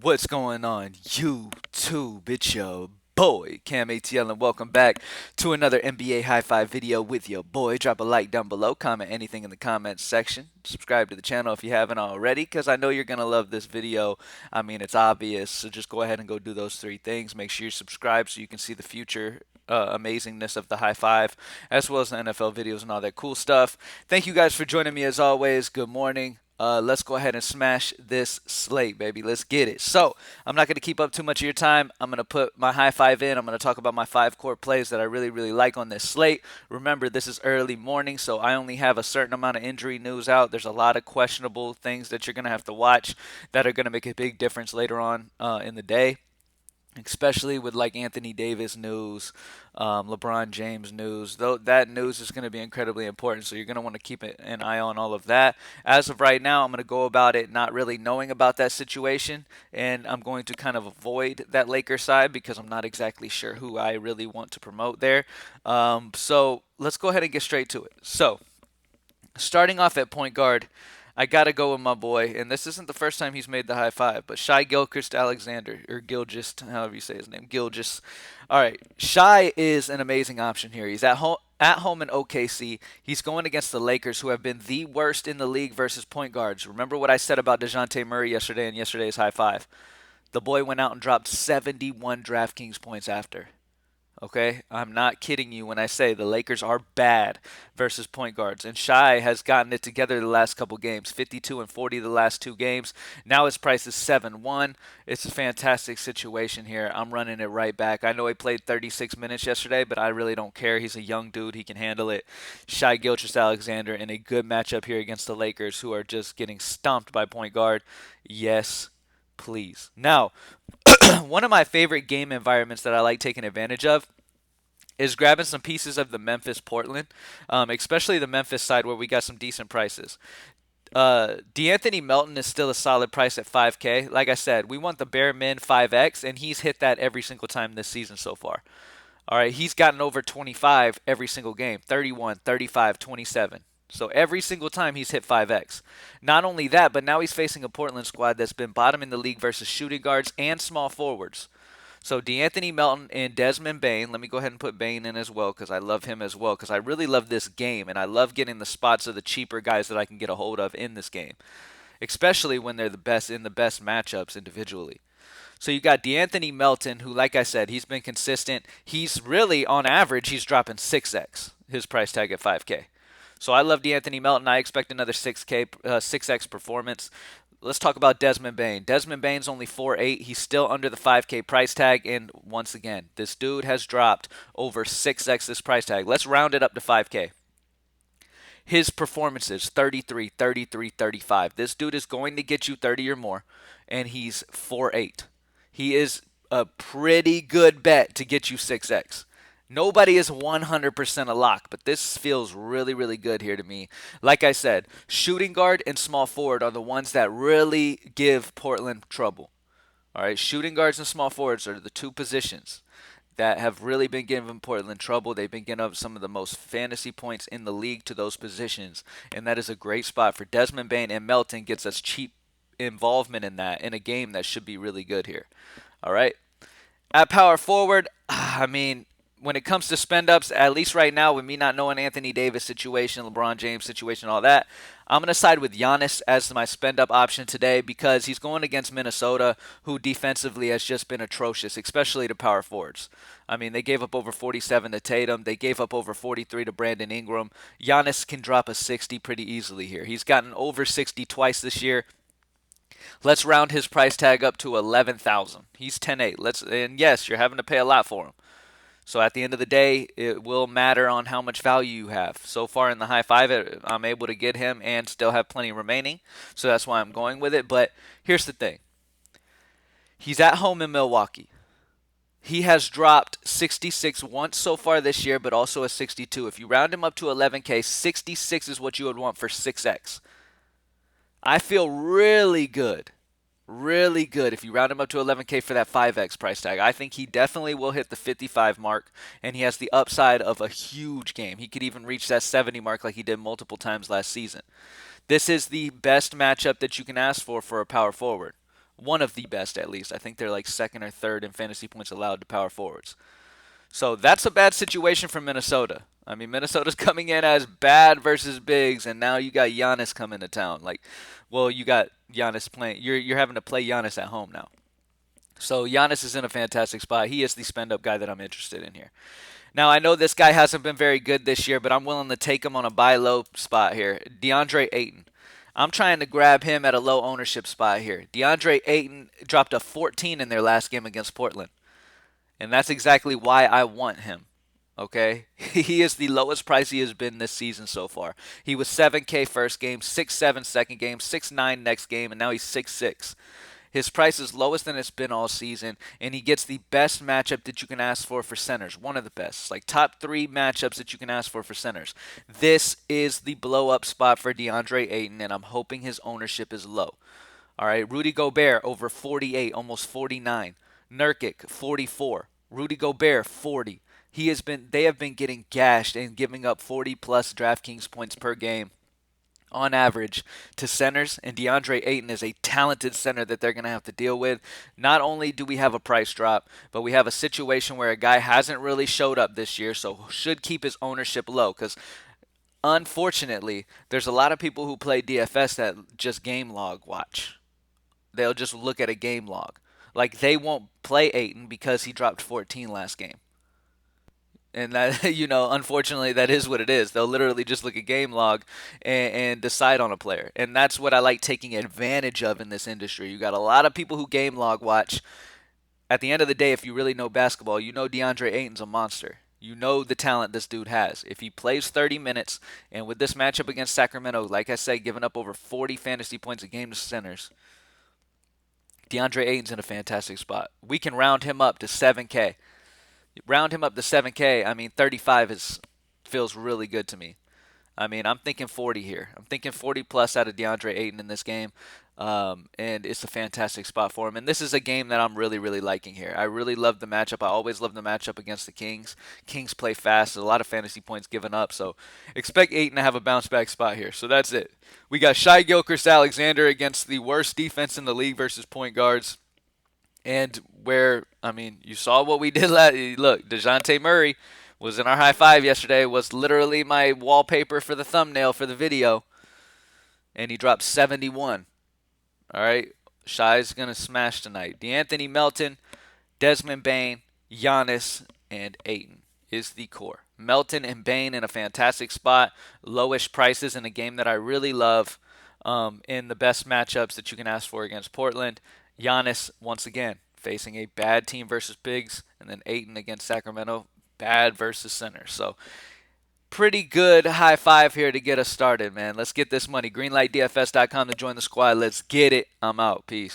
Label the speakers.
Speaker 1: What's going on, YouTube? It's your boy, CamATL, and welcome back to another NBA High Five video with your boy. Drop a like down below, comment anything in the comments section. Subscribe to the channel if you haven't already, because I know you're going to love this video. I mean, it's obvious, so just go ahead and go do those three things. Make sure you subscribe so you can see the future amazingness of the high five, as well as the NFL videos and all that cool stuff. Thank you guys for joining me as always. Good morning. Let's go ahead and smash this slate, baby. Let's get it. So, I'm not going to keep up too much of your time. I'm going to put my high five in. I'm going to talk about my five core plays that I really, really like on this slate. Remember, this is early morning, so I only have a certain amount of injury news out. There's a lot of questionable things that you're going to have to watch that are going to make a big difference later on in the day, especially with like Anthony Davis news, LeBron James news. Though that news is going to be incredibly important, so you're going to want to keep an eye on all of that. As of right now, I'm going to go about it not really knowing about that situation, and I'm going to kind of avoid that Lakers side because I'm not exactly sure who I really want to promote there. So let's go ahead and get straight to it. So starting off at point guard, I gotta go with my boy, and this isn't the first time he's made the high five, but Shai Gilchrist Alexander, or Gilgist, however you say his name, Gilgist. All right, Shai is an amazing option here. He's at home in OKC. He's going against the Lakers, who have been the worst in the league versus point guards. Remember what I said about Dejounte Murray yesterday in yesterday's high five? The boy went out and dropped 71 DraftKings points after. Okay, I'm not kidding you when I say the Lakers are bad versus point guards. And Shai has gotten it together the last couple games, 52 and 40 the last two games. Now his price is 7-1. It's a fantastic situation here. I'm running it right back. I know he played 36 minutes yesterday, but I really don't care. He's a young dude. He can handle it. Shai Gilgeous-Alexander in a good matchup here against the Lakers, who are just getting stomped by point guard. Yes, please. Now, one of my favorite game environments that I like taking advantage of is grabbing some pieces of the Memphis Portland, especially the Memphis side where we got some decent prices. D'Anthony Melton is still a solid price at 5K. Like I said, we want the bare min 5X, and he's hit that every single time this season so far. All right, he's gotten over 25 every single game, 31, 35, 27. So every single time he's hit 5X. Not only that, but now he's facing a Portland squad that's been bottom in the league versus shooting guards and small forwards. So D'Anthony Melton and Desmond Bain. Let me go ahead and put Bain in as well because I love him as well because I really love this game and I love getting the spots of the cheaper guys that I can get a hold of in this game, especially when they're the best in the best matchups individually. So you got D'Anthony Melton, who, like I said, he's been consistent. He's really, on average, he's dropping 6x his price tag at 5K. So I love D'Anthony Melton. I expect another 6X performance. Let's talk about Desmond Bain. Desmond Bain's only 4.8. He's still under the 5K price tag. And once again, this dude has dropped over 6X this price tag. Let's round it up to 5K. His performances 33, 33, 35. This dude is going to get you 30 or more, and he's 4.8. He is a pretty good bet to get you 6X. Nobody is 100% a lock, but this feels really, really good here to me. Like I said, shooting guard and small forward are the ones that really give Portland trouble. All right, shooting guards and small forwards are the two positions that have really been giving Portland trouble. They've been getting up some of the most fantasy points in the league to those positions, and that is a great spot for Desmond Bain, and Melton gets us cheap involvement in that in a game that should be really good here. All right. At power forward, I mean, when it comes to spend ups, at least right now, with me not knowing Anthony Davis situation, LeBron James situation, all that, I'm going to side with Giannis as my spend up option today because he's going against Minnesota, who defensively has just been atrocious, especially to power forwards. I mean, they gave up over 47 to Tatum. They gave up over 43 to Brandon Ingram. Giannis can drop a 60 pretty easily here. He's gotten over 60 twice this year. Let's round his price tag up to 11,000. He's 10.8. And yes, you're having to pay a lot for him. So at the end of the day, it will matter on how much value you have. So far in the high five, I'm able to get him and still have plenty remaining. So that's why I'm going with it. But here's the thing. He's at home in Milwaukee. He has dropped 66 once so far this year, but also a 62. If you round him up to 11K, 66 is what you would want for 6X. I feel really good if you round him up to 11K for that 5X price tag. I think he definitely will hit the 55 mark, and he has the upside of a huge game. He could even reach that 70 mark like he did multiple times last season. This is the best matchup that you can ask for a power forward. One of the best, at least. I think they're like second or third in fantasy points allowed to power forwards. So that's a bad situation for Minnesota. I mean, Minnesota's coming in as bad versus bigs, and now you got Giannis coming to town. Like, well, you got Giannis playing. You're having to play Giannis at home now. So Giannis is in a fantastic spot. He is the spend up guy that I'm interested in here. Now I know this guy hasn't been very good this year, but I'm willing to take him on a buy low spot here. DeAndre Ayton. I'm trying to grab him at a low ownership spot here. DeAndre Ayton dropped a 14 in their last game against Portland. And that's exactly why I want him. Okay? He is the lowest price he has been this season so far. He was 7K first game, 6-7 second game, 6-9 next game, and now he's 6-6. His price is lowest than it's been all season, and he gets the best matchup that you can ask for centers. One of the best. Like top 3 matchups that you can ask for centers. This is the blow up spot for DeAndre Ayton, and I'm hoping his ownership is low. All right, Rudy Gobert over 48, almost 49. Nurkic 44. Rudy Gobert 40. They have been getting gashed and giving up 40 plus DraftKings points per game on average to centers, and DeAndre Ayton is a talented center that they're going to have to deal with. Not only do we have a price drop, but we have a situation where a guy hasn't really showed up this year, so should keep his ownership low because unfortunately, there's a lot of people who play DFS that just game log watch. They'll just look at a game log. Like they won't play Ayton because he dropped 14 last game. And that, unfortunately, that is what it is. They'll literally just look at game log and decide on a player. And that's what I like taking advantage of in this industry. You got a lot of people who game log watch. At the end of the day, if you really know basketball, you know DeAndre Ayton's a monster. You know the talent this dude has. If he plays 30 minutes, and with this matchup against Sacramento, like I said, giving up over 40 fantasy points a game to centers, DeAndre Ayton's in a fantastic spot. We can round him up to 7K. Round him up to 7K. I mean, 35 feels really good to me. I mean, I'm thinking 40 here. I'm thinking 40 plus out of DeAndre Ayton in this game. And it's a fantastic spot for him. And this is a game that I'm really, really liking here. I really love the matchup. I always love the matchup against the Kings. Kings play fast. There's a lot of fantasy points given up. So expect Ayton to have a bounce back spot here. So that's it. We got Shai Gilgeous-Alexander against the worst defense in the league versus point guards. And where, I mean, you saw what we did last. Look, DeJounte Murray was in our high five yesterday, was literally my wallpaper for the thumbnail for the video. And he dropped 71. All right, Shai's going to smash tonight. DeAnthony Melton, Desmond Bane, Giannis, and Ayton is the core. Melton and Bane in a fantastic spot. Lowish prices in a game that I really love in the best matchups that you can ask for against Portland. Giannis, once again, facing a bad team versus bigs. And then Ayton against Sacramento, bad versus center. So pretty good high five here to get us started, man. Let's get this money. Greenlightdfs.com to join the squad. Let's get it. I'm out. Peace.